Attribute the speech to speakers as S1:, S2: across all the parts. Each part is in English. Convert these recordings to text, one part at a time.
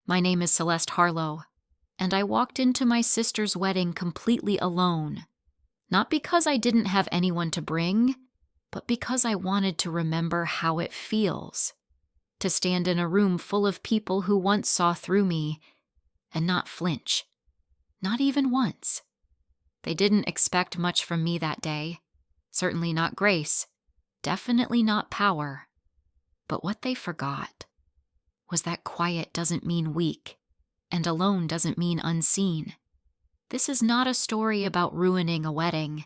S1: My name is Celeste Harlow, and I walked into my sister's wedding completely alone. Not because I didn't have anyone to bring, but because I wanted to remember how it feels to stand in a room full of people who once saw through me and not flinch. Not even once. They didn't expect much from me that day. Certainly not grace. Definitely not power. But what they forgot was that quiet doesn't mean weak, and alone doesn't mean unseen. This is not a story about ruining a wedding.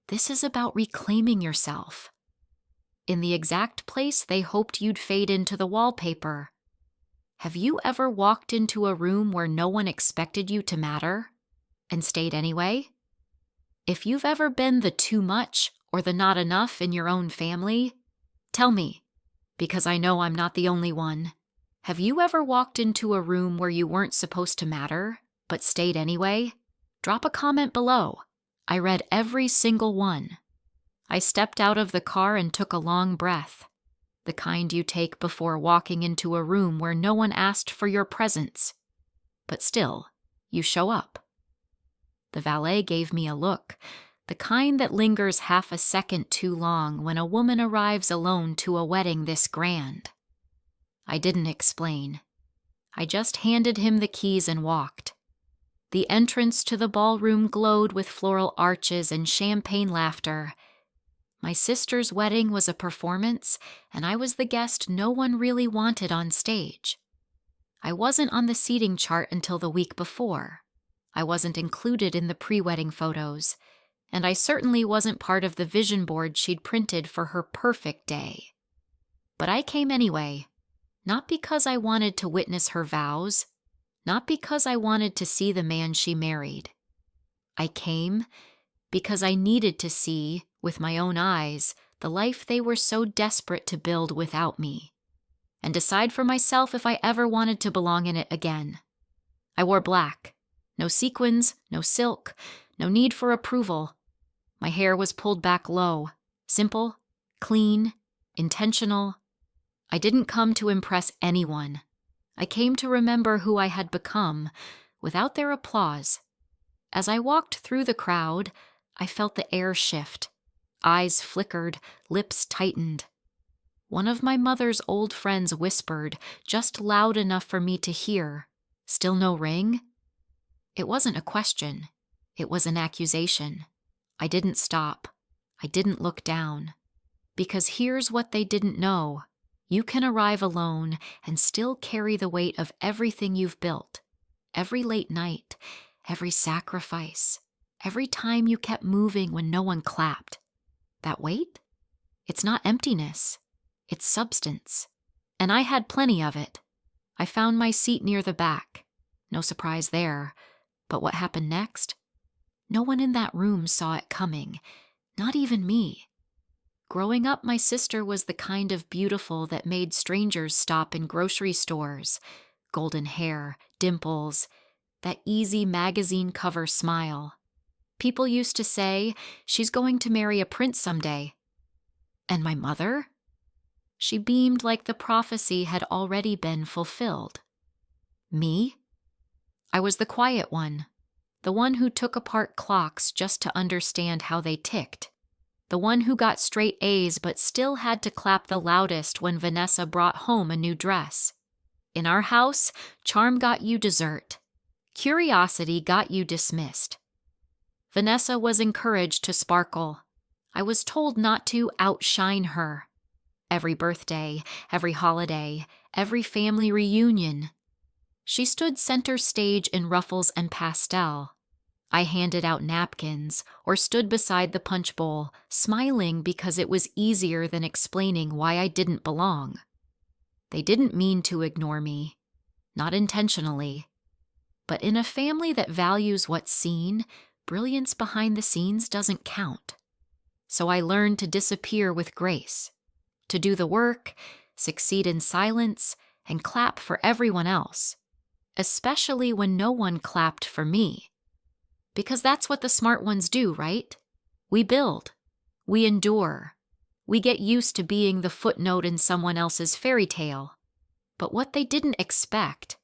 S1: This is about reclaiming yourself. In the exact place they hoped you'd fade into the wallpaper. Have you ever walked into a room where no one expected you to matter and stayed anyway? If you've ever been the too much or the not enough in your own family, tell me, because I know I'm not the only one. Have you ever walked into a room where you weren't supposed to matter, but stayed anyway? Drop a comment below. I read every single one. I stepped out of the car and took a long breath, the kind you take before walking into a room where no one asked for your presence. But still, you show up. The valet gave me a look, the kind that lingers half a second too long when a woman arrives alone to a wedding this grand. I didn't explain. I just handed him the keys and walked. The entrance to the ballroom glowed with floral arches and champagne laughter. My sister's wedding was a performance, and I was the guest no one really wanted on stage. I wasn't on the seating chart until the week before. I wasn't included in the pre-wedding photos, and I certainly wasn't part of the vision board she'd printed for her perfect day. But I came anyway, not because I wanted to witness her vows, not because I wanted to see the man she married. I came because I needed to see, with my own eyes, the life they were so desperate to build without me, and decide for myself if I ever wanted to belong in it again. I wore black. No sequins, no silk, no need for approval. My hair was pulled back low, simple, clean, intentional. I didn't come to impress anyone. I came to remember who I had become, without their applause. As I walked through the crowd, I felt the air shift. Eyes flickered, lips tightened. One of my mother's old friends whispered, just loud enough for me to hear, "Still no ring?" It wasn't a question. It was an accusation. I didn't stop. I didn't look down. Because here's what they didn't know. You can arrive alone and still carry the weight of everything you've built. Every late night, every sacrifice, every time you kept moving when no one clapped. That weight? It's not emptiness. It's substance. And I had plenty of it. I found my seat near the back. No surprise there. But what happened next? No one in that room saw it coming. Not even me. Growing up, my sister was the kind of beautiful that made strangers stop in grocery stores. Golden hair, dimples, that easy magazine cover smile. People used to say, "She's going to marry a prince someday." And my mother? She beamed like the prophecy had already been fulfilled. Me? I was the quiet one, the one who took apart clocks just to understand how they ticked. The one who got straight A's but still had to clap the loudest when Vanessa brought home a new dress. In our house, charm got you dessert. Curiosity got you dismissed. Vanessa was encouraged to sparkle. I was told not to outshine her. Every birthday, every holiday, every family reunion. She stood center stage in ruffles and pastel. I handed out napkins or stood beside the punch bowl, smiling because it was easier than explaining why I didn't belong. They didn't mean to ignore me, not intentionally. But in a family that values what's seen, brilliance behind the scenes doesn't count. So I learned to disappear with grace, to do the work, succeed in silence, and clap for everyone else, especially when no one clapped for me. Because that's what the smart ones do, right? We build. We endure. We get used to being the footnote in someone else's fairy tale. But what they didn't expect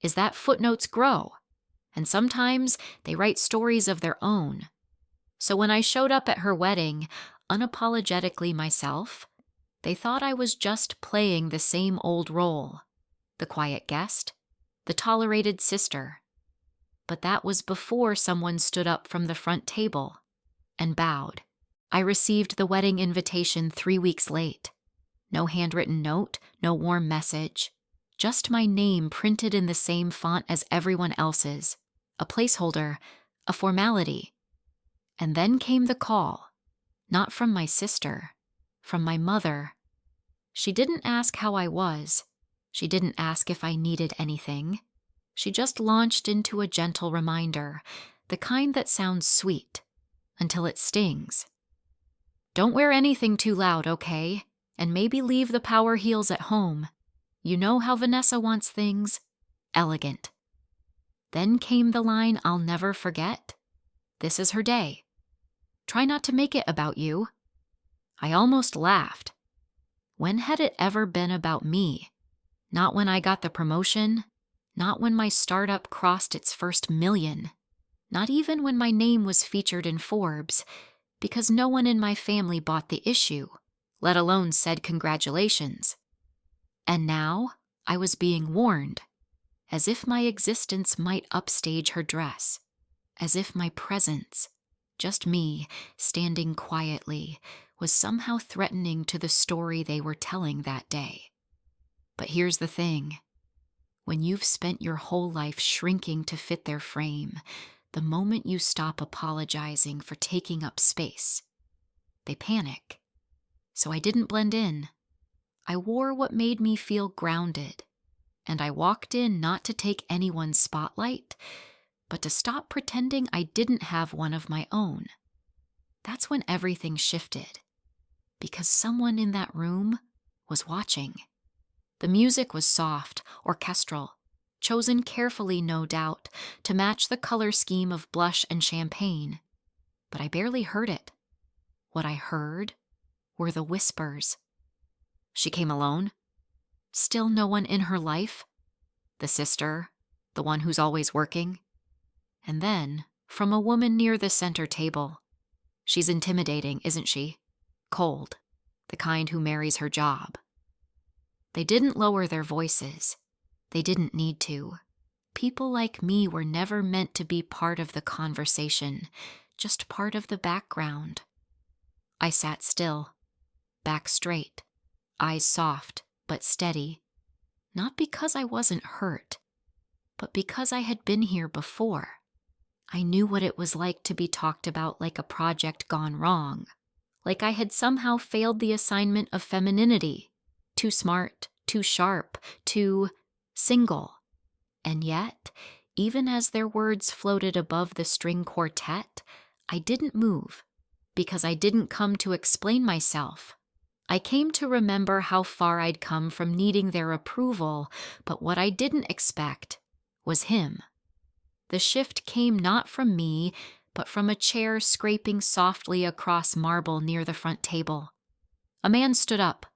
S1: is that footnotes grow, and sometimes they write stories of their own. So when I showed up at her wedding, unapologetically myself, they thought I was just playing the same old role, the quiet guest, the tolerated sister. But that was before someone stood up from the front table and bowed. I received the wedding invitation 3 weeks late. No handwritten note, no warm message, just my name printed in the same font as everyone else's, a placeholder, a formality. And then came the call, not from my sister, from my mother. She didn't ask how I was. She didn't ask if I needed anything. She just launched into a gentle reminder, the kind that sounds sweet, until it stings. Don't wear anything too loud, okay? And maybe leave the power heels at home. You know how Vanessa wants things? Elegant. Then came the line I'll never forget. This is her day. Try not to make it about you. I almost laughed. When had it ever been about me? Not when I got the promotion, not when my startup crossed its first million, not even when my name was featured in Forbes, because no one in my family bought the issue, let alone said congratulations. And now I was being warned, as if my existence might upstage her dress, as if my presence, just me standing quietly, was somehow threatening to the story they were telling that day. But here's the thing. When you've spent your whole life shrinking to fit their frame, the moment you stop apologizing for taking up space, they panic. So I didn't blend in. I wore what made me feel grounded, and I walked in not to take anyone's spotlight, but to stop pretending I didn't have one of my own. That's when everything shifted, because someone in that room was watching. The music was soft, orchestral, chosen carefully, no doubt, to match the color scheme of blush and champagne. But I barely heard it. What I heard were the whispers. She came alone? Still no one in her life? The sister, the one who's always working? And then, from a woman near the center table. She's intimidating, isn't she? Cold, the kind who marries her job. They didn't lower their voices. They didn't need to. People like me were never meant to be part of the conversation, just part of the background. I sat still, back straight, eyes soft but steady, not because I wasn't hurt, but because I had been here before. I knew what it was like to be talked about like a project gone wrong, like I had somehow failed the assignment of femininity. Too smart, too sharp, too single. And yet, even as their words floated above the string quartet, I didn't move, because I didn't come to explain myself. I came to remember how far I'd come from needing their approval, but what I didn't expect was him. The shift came not from me, but from a chair scraping softly across marble near the front table. A man stood up.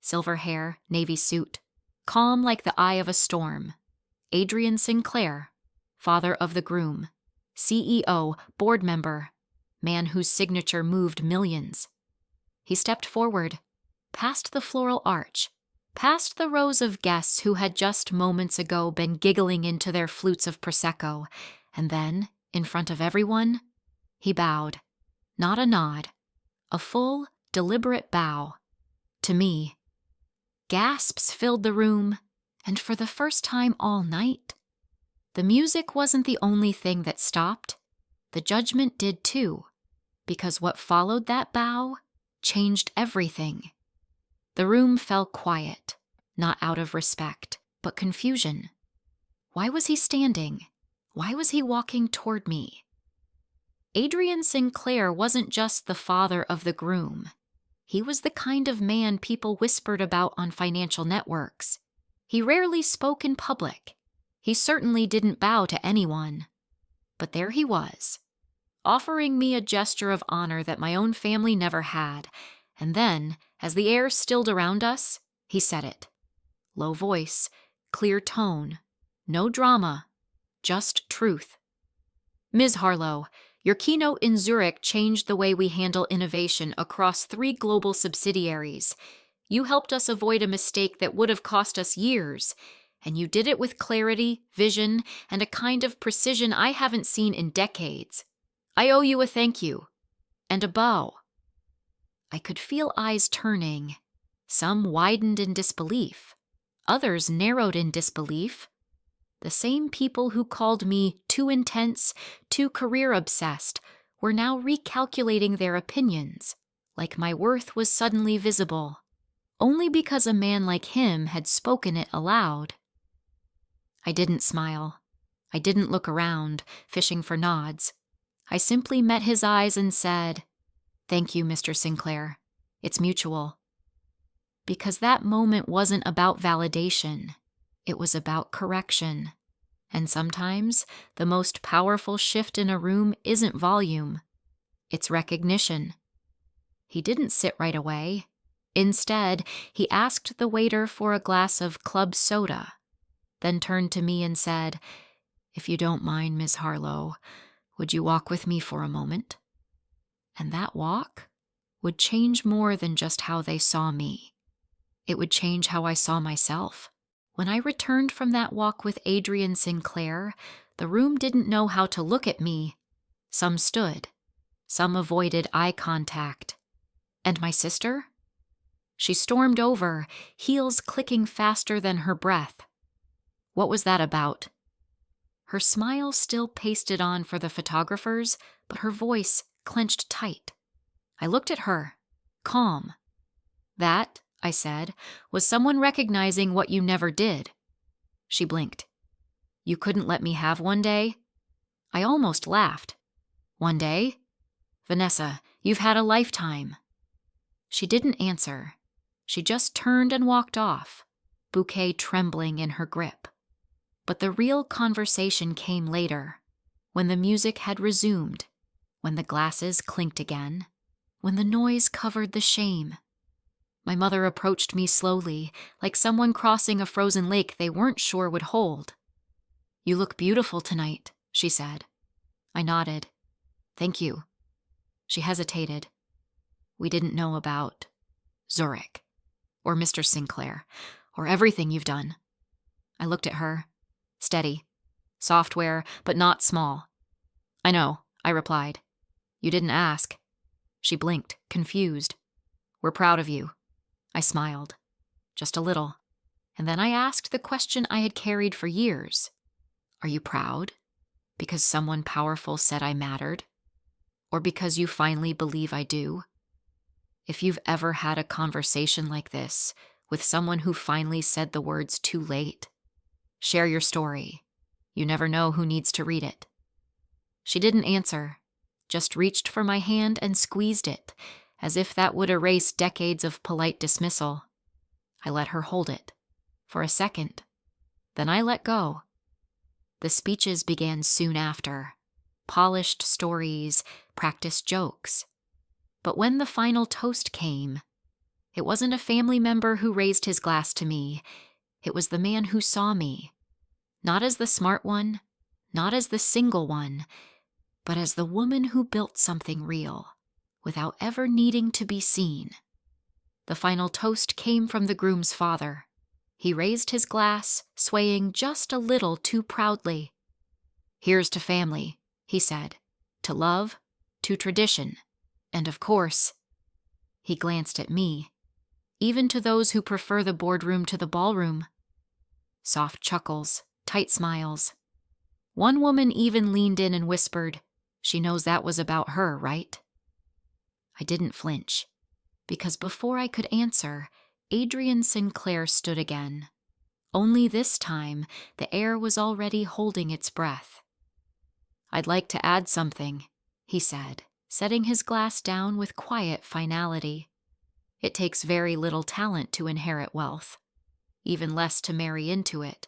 S1: Silver hair, navy suit, calm like the eye of a storm. Adrian Sinclair, father of the Groom, CEO, board member, man whose signature moved millions. He stepped forward, past the floral arch, past the rows of guests who had just moments ago been giggling into their flutes of Prosecco, and then, in front of everyone, he bowed. Not a nod, a full, deliberate bow. To me. Gasps filled the room, and for the first time all night, the music wasn't the only thing that stopped. The judgment did too, because what followed that bow changed everything. The room fell quiet, not out of respect, but confusion. Why was he standing? Why was he walking toward me? Adrian Sinclair wasn't just the father of the Groom. He was the kind of man people whispered about on financial networks. He rarely spoke in public. He certainly didn't bow to anyone. But there he was, offering me a gesture of honor that my own family never had. And then, as the air stilled around us, he said it. Low voice, clear tone, No drama, just truth. Ms. Harlow, your keynote in Zurich changed the way we handle innovation across 3 global subsidiaries. You helped us avoid a mistake that would have cost us years, and you did it with clarity, vision, and a kind of precision I haven't seen in decades. I owe you a thank you. And a bow. I could feel eyes turning. Some widened in disbelief. Others narrowed in disbelief. The same people who called me too intense, too career-obsessed, were now recalculating their opinions, like my worth was suddenly visible, only because a man like him had spoken it aloud. I didn't smile. I didn't look around, fishing for nods. I simply met his eyes and said, "Thank you, Mr. Sinclair. It's mutual." Because that moment wasn't about validation. It was about correction. And sometimes the most powerful shift in a room isn't volume. It's recognition. He didn't sit right away. Instead, he asked the waiter for a glass of club soda, then turned to me and said, "If you don't mind, Miss Harlow, would you walk with me for a moment?" And that walk would change more than just how they saw me. It would change how I saw myself. When I returned from that walk with Adrian Sinclair, the room didn't know how to look at me. Some stood. Some avoided eye contact. And my sister? She stormed over, heels clicking faster than her breath. What was that about? Her smile still pasted on for the photographers, but her voice clenched tight. I looked at her, calm. "That," I said, "was someone recognizing what you never did." She blinked. "You couldn't let me have one day?" I almost laughed. "One day? Vanessa, you've had a lifetime." She didn't answer. She just turned and walked off, bouquet trembling in her grip. But the real conversation came later, when the music had resumed, when the glasses clinked again, when the noise covered the shame. My mother approached me slowly, like someone crossing a frozen lake they weren't sure would hold. "You look beautiful tonight," she said. I nodded. "Thank you." She hesitated. "We didn't know about Zurich, or Mr. Sinclair, or everything you've done." I looked at her. Steady. Software, but not small. "I know," I replied. "You didn't ask." She blinked, confused. "We're proud of you." I smiled. Just a little. And then I asked the question I had carried for years. "Are you proud? Because someone powerful said I mattered? Or because you finally believe I do? If you've ever had a conversation like this with someone who finally said the words too late, share your story. You never know who needs to read it." She didn't answer, just reached for my hand and squeezed it, as if that would erase decades of polite dismissal. I let her hold it, for a second. Then I let go. The speeches began soon after. Polished stories, practiced jokes. But when the final toast came, it wasn't a family member who raised his glass to me. It was the man who saw me. Not as the smart one, not as the single one, but as the woman who built something real, without ever needing to be seen. The final toast came from the groom's father. He raised his glass, swaying just a little too proudly. "Here's to family," he said, "to love, to tradition, and of course," he glanced at me, "even to those who prefer the boardroom to the ballroom." Soft chuckles, tight smiles. One woman even leaned in and whispered, "She knows that was about her, right?" I didn't flinch, because before I could answer, Adrian Sinclair stood again. Only this time, the air was already holding its breath. "I'd like to add something," he said, setting his glass down with quiet finality. "It takes very little talent to inherit wealth, even less to marry into it.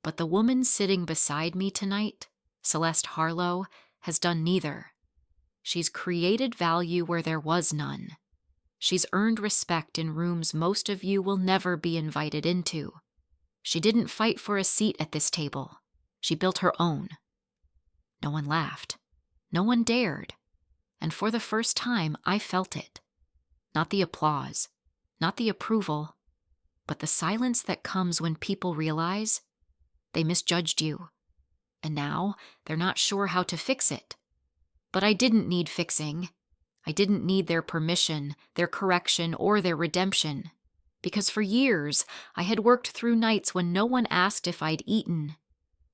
S1: But the woman sitting beside me tonight, Celeste Harlow, has done neither. She's created value where there was none. She's earned respect in rooms most of you will never be invited into. She didn't fight for a seat at this table. She built her own. No one laughed. No one dared. And for the first time, I felt it. Not the applause, not the approval, but the silence that comes when people realize they misjudged you. And now they're not sure how to fix it. But I didn't need fixing. I didn't need their permission, their correction, or their redemption. Because for years, I had worked through nights when no one asked if I'd eaten.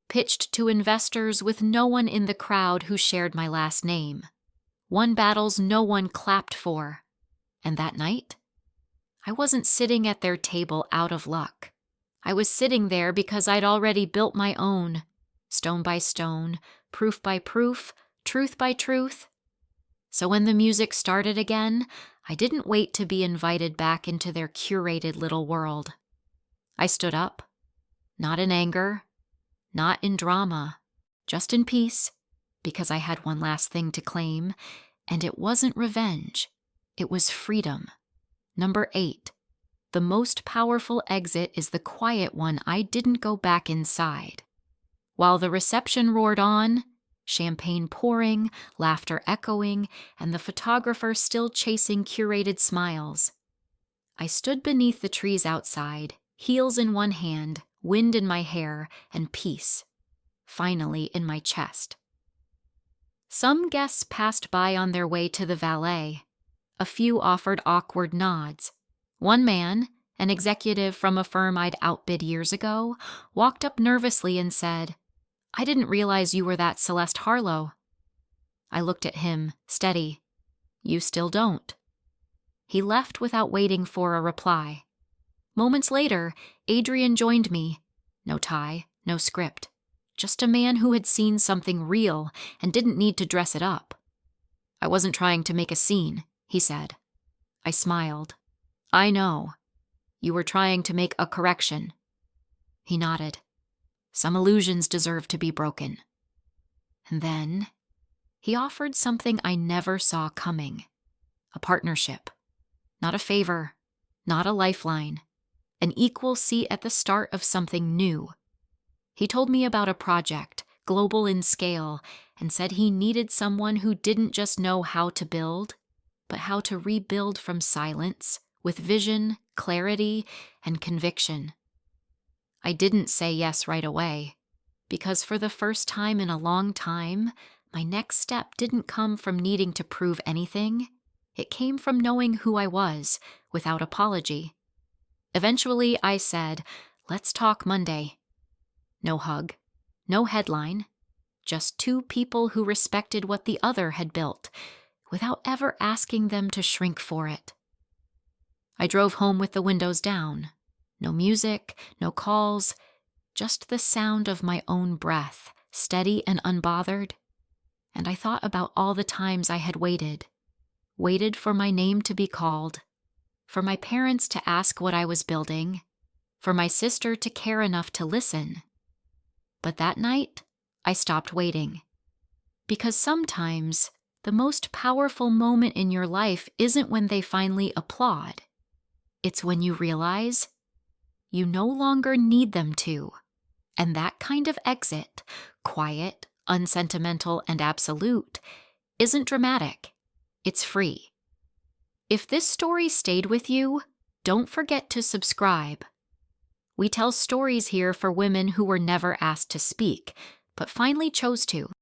S1: Pitched to investors with no one in the crowd who shared my last name. Won battles no one clapped for. And that night, I wasn't sitting at their table out of luck. I was sitting there because I'd already built my own, stone by stone, proof by proof, truth by truth. So when the music started again, I didn't wait to be invited back into their curated little world. I stood up, not in anger, not in drama, just in peace, because I had one last thing to claim, and it wasn't revenge. It was freedom. Number 8. The most powerful exit is the quiet one I didn't go back inside. While the reception roared on, champagne pouring, laughter echoing, and the photographer still chasing curated smiles, I stood beneath the trees outside, heels in one hand, wind in my hair, and peace, finally in my chest. Some guests passed by on their way to the valet. A few offered awkward nods. One man, an executive from a firm I'd outbid years ago, walked up nervously and said, "I didn't realize you were that Celeste Harlow." I looked at him, steady. "You still don't." He left without waiting for a reply. Moments later, Adrian joined me. No tie, no script. Just a man who had seen something real and didn't need to dress it up. "I wasn't trying to make a scene," he said. I smiled. "I know. You were trying to make a correction." He nodded. Some illusions deserve to be broken. And then he offered something I never saw coming. A partnership. Not a favor. Not a lifeline. An equal seat at the start of something new. He told me about a project, global in scale, and said he needed someone who didn't just know how to build, but how to rebuild from silence, with vision, clarity, and conviction. I didn't say yes right away, because for the first time in a long time, my next step didn't come from needing to prove anything. It came from knowing who I was, without apology. Eventually, I said, "Let's talk Monday." No hug, no headline, just two people who respected what the other had built, without ever asking them to shrink for it. I drove home with the windows down. No music, no calls, just the sound of my own breath, steady and unbothered. And I thought about all the times I had waited for my name to be called, for my parents to ask what I was building, for my sister to care enough to listen. But that night, I stopped waiting. Because sometimes the most powerful moment in your life isn't when they finally applaud. It's when you realize you no longer need them to. And that kind of exit, quiet, unsentimental, and absolute, isn't dramatic. It's free. If this story stayed with you, don't forget to subscribe. We tell stories here for women who were never asked to speak, but finally chose to.